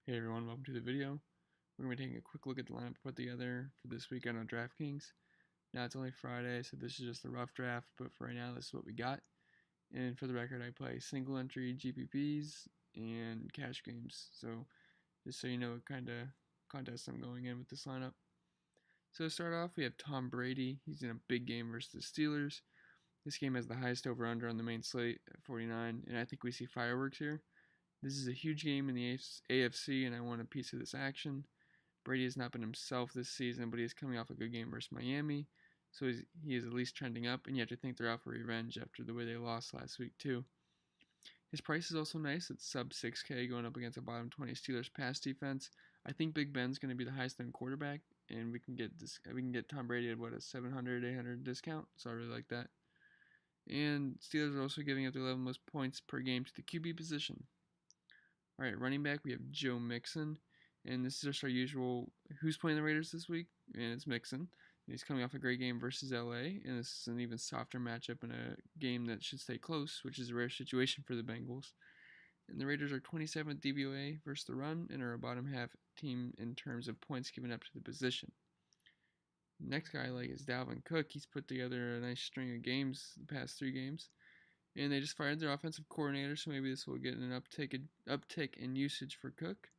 Hey everyone, welcome to the video. We're going to be taking a quick look at the lineup put together for this weekend on Draftkings. Now it's only Friday, so this is just a rough draft, but for right now this is what we got. And for the record, I play single entry GPPs and cash games, so just so you know what kind of contest I'm going in with this lineup. So to start off, we have Tom Brady. He's in a big game versus the Steelers. This game has the highest over-under on the main slate at 49, and I think we see fireworks here. This is a huge game in the AFC, and I want a piece of this action. Brady has not been himself this season, but he is coming off a good game versus Miami, so he is at least trending up, and you have to think they're out for revenge after the way they lost last week, too. His price is also nice. It's sub 6K going up against a bottom 20 Steelers pass defense. I think Big Ben's going to be the highest end quarterback, and we can get Tom Brady at a 700, 800 discount, so I really like that. And Steelers are also giving up the 11 most points per game to the QB position. All right, running back, we have Joe Mixon, and this is just our usual who's playing the Raiders this week, and it's Mixon. He's coming off a great game versus LA, and this is an even softer matchup in a game that should stay close, which is a rare situation for the Bengals. And the Raiders are 27th DVOA versus the run, and are a bottom half team in terms of points given up to the position. Next guy I like is Dalvin Cook. He's put together a nice string of games the past 3 games. And they just fired their offensive coordinator, so maybe this will get an uptick in usage for Cook.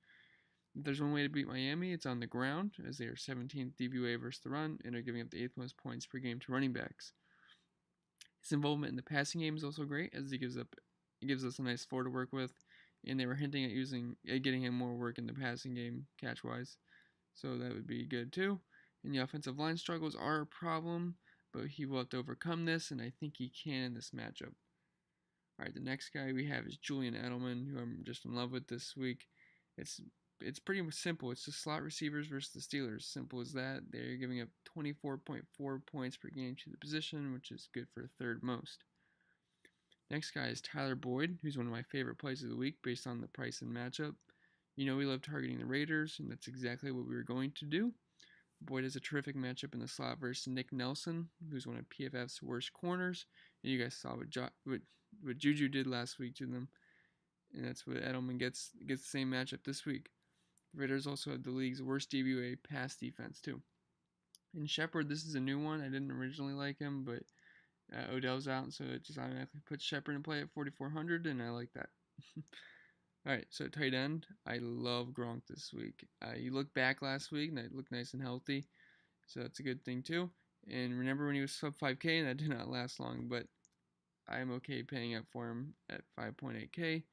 If there's one way to beat Miami, it's on the ground, as they are 17th DVOA versus the run and are giving up the 8th most points per game to running backs. His involvement in the passing game is also great, as he gives us a nice floor to work with, and they were hinting at getting him more work in the passing game catch-wise, so that would be good too. And the offensive line struggles are a problem, but he will have to overcome this, and I think he can in this matchup. All right, the next guy we have is Julian Edelman, who I'm just in love with this week. It's pretty simple. It's just slot receivers versus the Steelers. Simple as that. They're giving up 24.4 points per game to the position, which is good for third most. Next guy is Tyler Boyd, who's one of my favorite plays of the week based on the price and matchup. You know we love targeting the Raiders, and that's exactly what we were going to do. Boyd has a terrific matchup in the slot versus Nick Nelson, who's one of PFF's worst corners. And you guys saw what Juju did last week to them. And that's what Edelman gets the same matchup this week. The Raiders also have the league's worst DVOA pass defense, too. And Shepard, this is a new one. I didn't originally like him, but Odell's out, so it just automatically puts Shepard in play at 4,400, and I like that. Alright, so tight end, I love Gronk this week. He looked back last week, and he looked nice and healthy, so that's a good thing too. And remember when he was sub 5K, and that did not last long, but I'm okay paying up for him at 5.8K.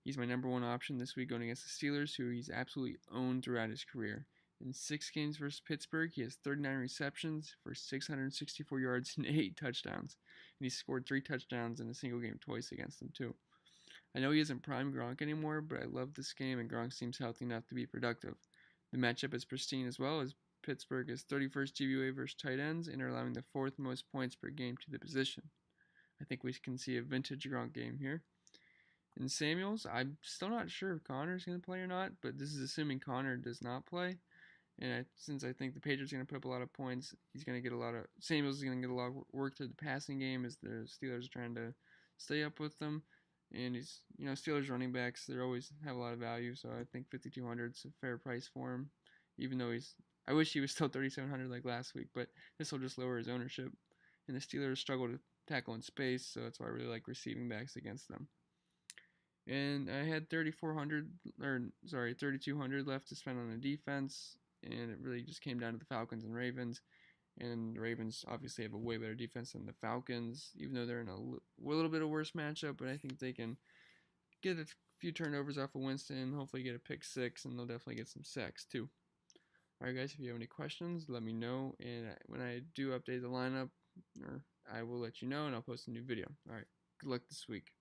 He's my number one option this week going against the Steelers, who he's absolutely owned throughout his career. In 6 games versus Pittsburgh, he has 39 receptions for 664 yards and 8 touchdowns. And he scored 3 touchdowns in a single game twice against them too. I know he isn't prime Gronk anymore, but I love this game, and Gronk seems healthy enough to be productive. The matchup is pristine as well, as Pittsburgh is 31st GVOA versus tight ends and are allowing the 4th most points per game to the position. I think we can see a vintage Gronk game here. In Samuels, I'm still not sure if Connor's going to play or not, but this is assuming Connor does not play. And since I think the Patriots are going to put up a lot of points, Samuels is going to get a lot of work through the passing game as the Steelers are trying to stay up with them. And Steelers running backs, they always have a lot of value, so I think 5,200 is a fair price for him, even though I wish he was still 3,700 like last week, but this will just lower his ownership. And the Steelers struggle to tackle in space, so that's why I really like receiving backs against them. And I had 3,200 left to spend on the defense, and it really just came down to the Falcons and Ravens. And the Ravens obviously have a way better defense than the Falcons, even though they're in a little bit of worse matchup. But I think they can get a few turnovers off of Winston, hopefully get a pick 6, and they'll definitely get some sacks too. Alright guys, if you have any questions, let me know. And when I do update the lineup, I will let you know, and I'll post a new video. Alright, good luck this week.